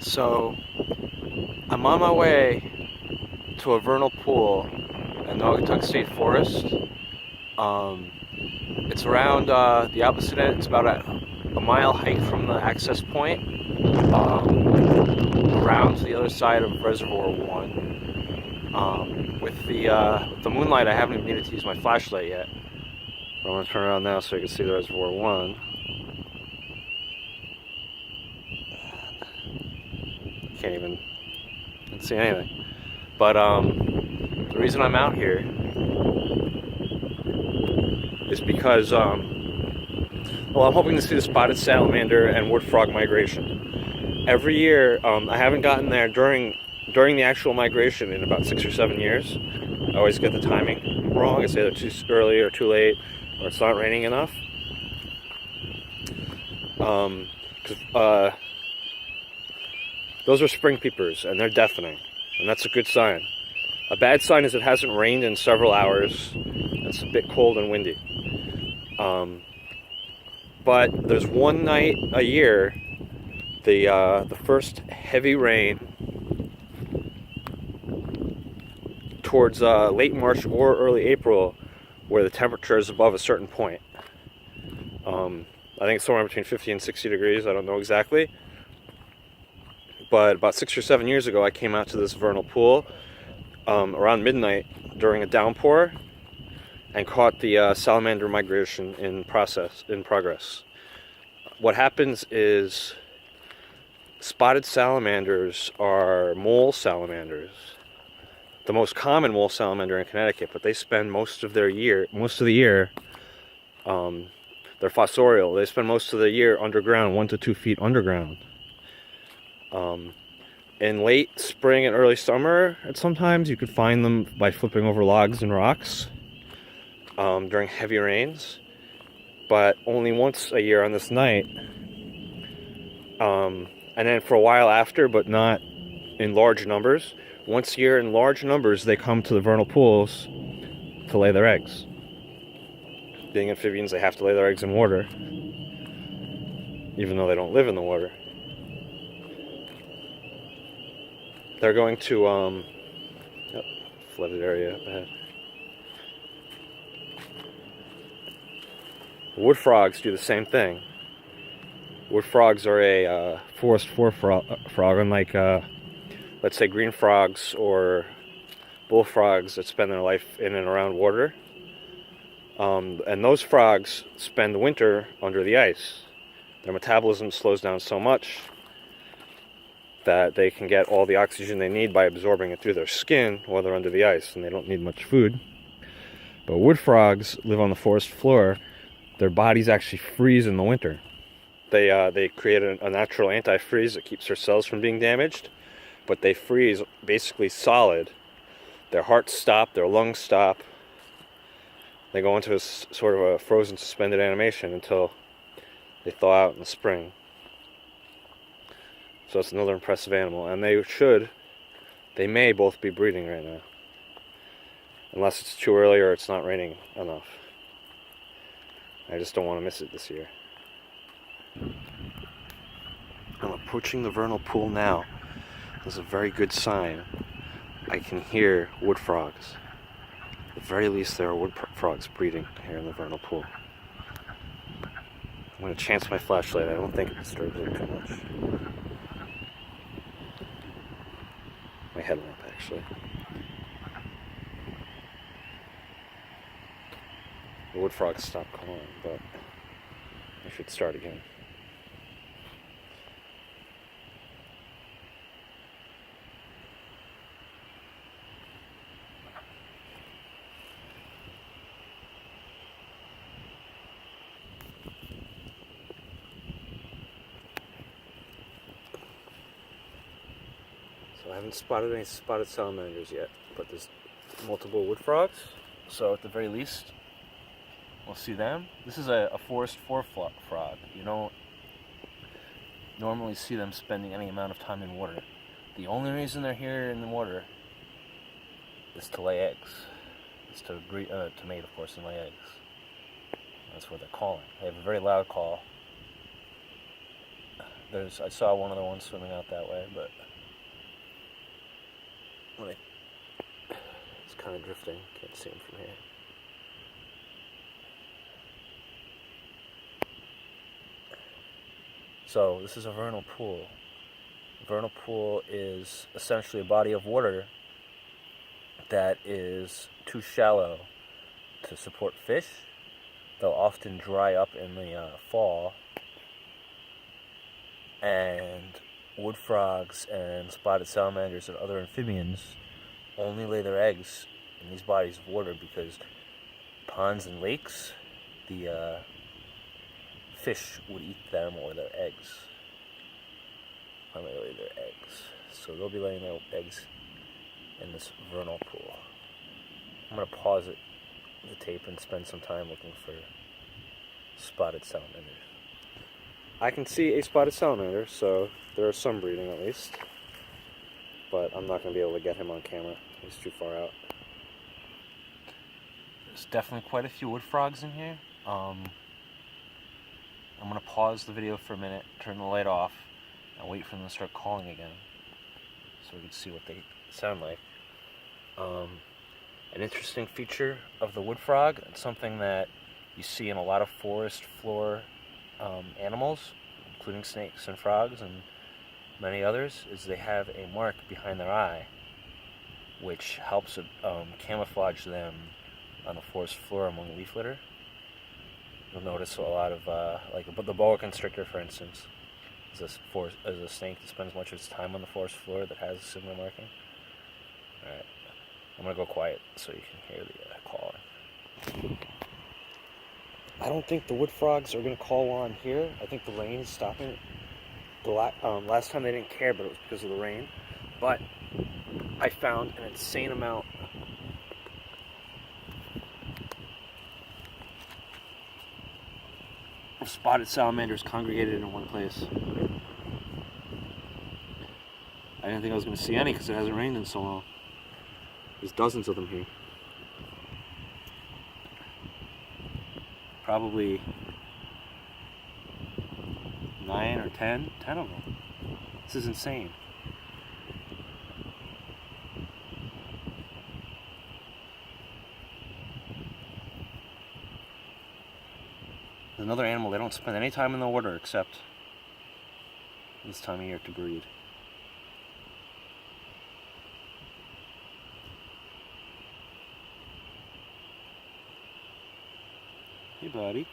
So I'm on my way to a vernal pool in Naugatuck State Forest. Um, it's around the opposite end. It's about a mile hike from the access point, around to the other side of Reservoir One. With the moonlight, I haven't even needed to use my flashlight yet. But I'm gonna turn around now so you can see the Reservoir One. Can't even see anything. But the reason I'm out here is because I'm hoping to see the spotted salamander and wood frog migration. Every year, I haven't gotten there during the actual migration in about 6 or 7 years. I always get the timing wrong. It's either too early or too late, or it's not raining enough. 'Cause those are spring peepers, and they're deafening, and that's a good sign. A bad sign is it hasn't rained in several hours. It's a bit cold and windy. But there's one night a year, the first heavy rain towards late March or early April, where the temperature is above a certain point. I think it's somewhere between 50 and 60 degrees. I don't know exactly. But about 6 or 7 years ago, I came out to this vernal pool around midnight during a downpour and caught the salamander migration in progress. What happens is spotted salamanders are mole salamanders, the most common mole salamander in Connecticut, but they spend most of the year, they're fossorial. They spend most of the year underground, 1 to 2 feet underground. In late spring and early summer, sometimes you could find them by flipping over logs and rocks during heavy rains, but only once a year on this night. And then for a while after, but not in large numbers. Once a year in large numbers, they come to the vernal pools to lay their eggs. Being amphibians, they have to lay their eggs in water, even though they don't live in the water. They're going to, flooded area up ahead. Wood frogs do the same thing. Wood frogs are a forest frog, unlike, let's say, green frogs or bullfrogs that spend their life in and around water. And those frogs spend the winter under the ice. Their metabolism slows down so much that they can get all the oxygen they need by absorbing it through their skin while they're under the ice, and they don't need much food. But wood frogs live on the forest floor. Their bodies actually freeze in the winter. They create a natural antifreeze that keeps their cells from being damaged, but they freeze basically solid. Their hearts stop, their lungs stop. They go into a sort of a frozen, suspended animation until they thaw out in the spring. So it's another impressive animal, and they may both be breeding right now. Unless it's too early or it's not raining enough. I just don't want to miss it this year. I'm approaching the vernal pool now. That's a very good sign. I can hear wood frogs. At the very least, there are wood frogs breeding here in the vernal pool. I'm going to chance my flashlight. I don't think it disturbs it too much. My headlamp, actually. The wood frogs stopped calling, but I should start again. So I haven't spotted any spotted salamanders yet, but there's multiple wood frogs. So at the very least, we'll see them. This is a forest frog. You don't normally see them spending any amount of time in water. The only reason they're here in the water is to lay eggs. It's to mate, of course, and lay eggs. That's what they're calling. They have a very loud call. I saw one other one swimming out that way, but it's kind of drifting. Can't see him from here. So this is a vernal pool. A vernal pool is essentially a body of water that is too shallow to support fish. They'll often dry up in the fall, and wood frogs and spotted salamanders and other amphibians only lay their eggs in these bodies of water because ponds and lakes, the fish would eat them or their eggs. Primarily their eggs. So they'll be laying their eggs in this vernal pool. I'm going to pause the tape and spend some time looking for spotted salamanders. I can see a spotted salamander, so there is some breeding at least. But I'm not going to be able to get him on camera. He's too far out. There's definitely quite a few wood frogs in here. I'm going to pause the video for a minute, turn the light off, and wait for them to start calling again so we can see what they sound like. An interesting feature of the wood frog, and something that you see in a lot of forest floor animals, including snakes and frogs and many others, is they have a mark behind their eye which helps camouflage them on the forest floor among leaf litter. You'll notice a lot of, like the boa constrictor, for instance, is a snake that spends much of its time on the forest floor that has a similar marking. Alright, I'm going to go quiet so you can hear the calling. I don't think the wood frogs are going to call on here. I think the rain is stopping it. The last time they didn't care, but it was because of the rain. But I found an insane amount of spotted salamanders congregated in one place. I didn't think I was going to see any because it hasn't rained in so long. There's dozens of them here. Probably 9 or 10 of them. This is insane. There's another animal, they don't spend any time in the water except this time of year to breed. Hey, buddy.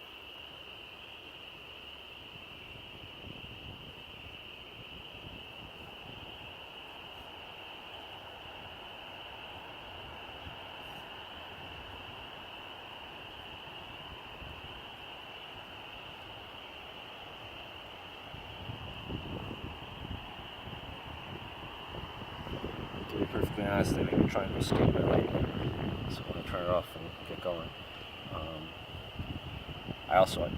To be perfectly honest, they may be trying to escape my light, so I'm going to turn it off and get going. I also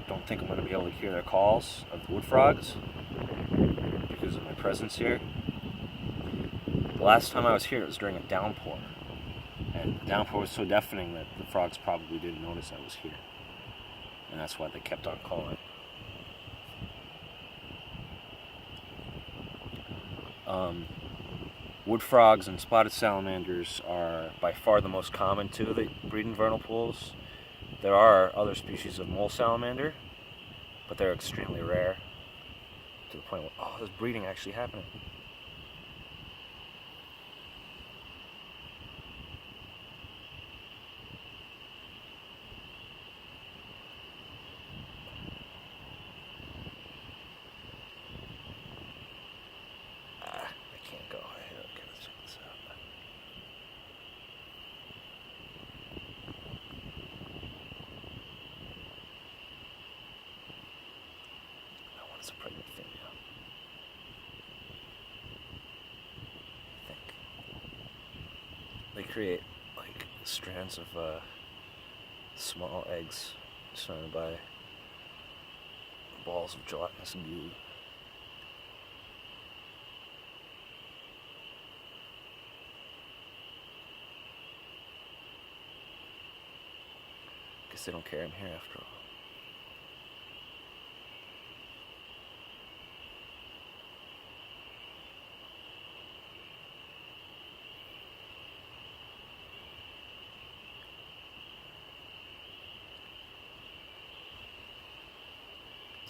don't think I'm going to be able to hear their calls of the wood frogs because of my presence here. The last time I was here, it was during a downpour, and the downpour was so deafening that the frogs probably didn't notice I was here, and that's why they kept on calling. Wood frogs and spotted salamanders are by far the most common too that breed in vernal pools. There are other species of mole salamander, but they're extremely rare to the point where, oh, there's breeding actually happening. I can't go. Okay, let's check this out. That one's a pregnant female, I think. They create like strands of small eggs surrounded by balls of gelatinous goo. Guess they don't care I'm here after all.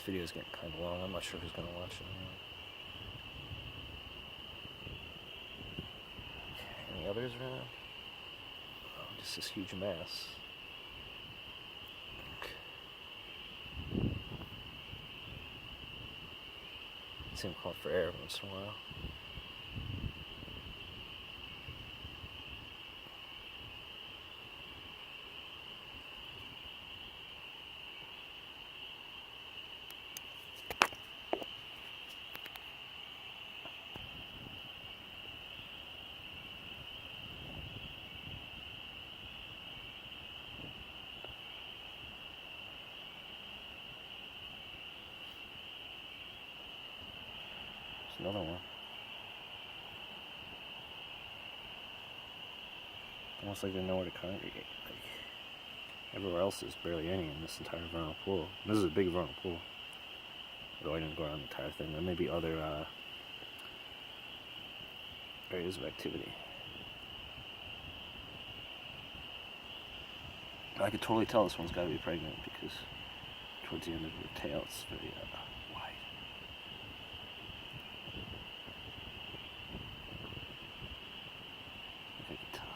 This video is getting kind of long. I'm not sure who's going to watch it. Any others around? Oh, just this huge mass. See him call for air once in a while. There's another one. Almost like they know where to congregate. Like, everywhere else there's barely any in this entire vernal pool. This is a big vernal pool. Although I didn't go around the entire thing. There may be other areas of activity. I could totally tell this one's got to be pregnant because towards the end of her tail it's very wide. I can tell.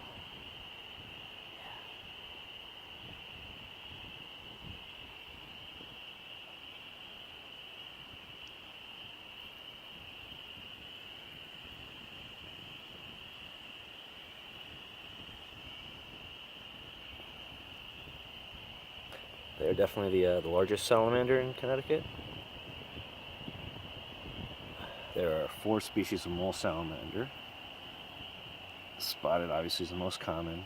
They're definitely the largest salamander in Connecticut. There are 4 species of mole salamander. Spotted obviously is the most common.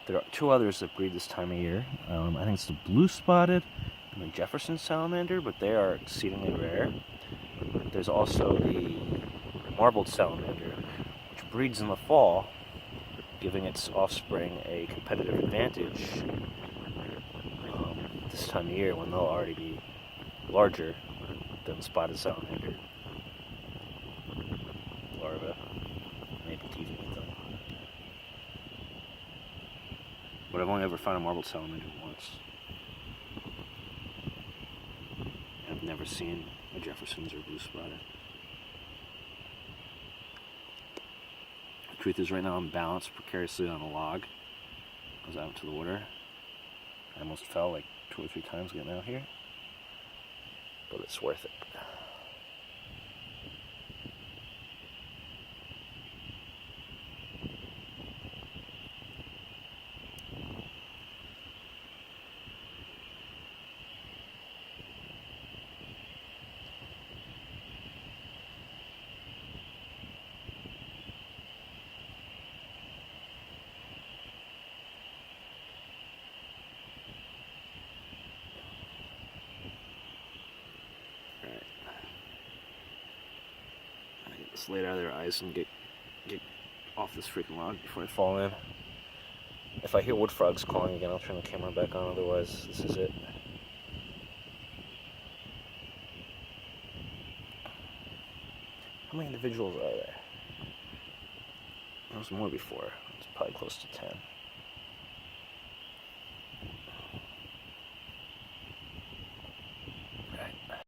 There are 2 others that breed this time of year. I think it's the blue spotted and the Jefferson salamander, but they are exceedingly rare. There's also the marbled salamander, which breeds in the fall, giving its offspring a competitive advantage this time of year when they'll already be larger than the spotted salamander larva. Maybe teething with them. But I've only ever found a marbled salamander once. I've never seen a Jefferson's or blue spotted. The truth is, right now I'm balanced precariously on a log. I was out into the water. I almost fell like 2 or 3 times getting out here, but it's worth it. Just lay it out of their eyes and get off this freaking log before I fall in. If I hear wood frogs calling again, I'll turn the camera back on, otherwise this is it. How many individuals are there? There was more before. It's probably close to 10.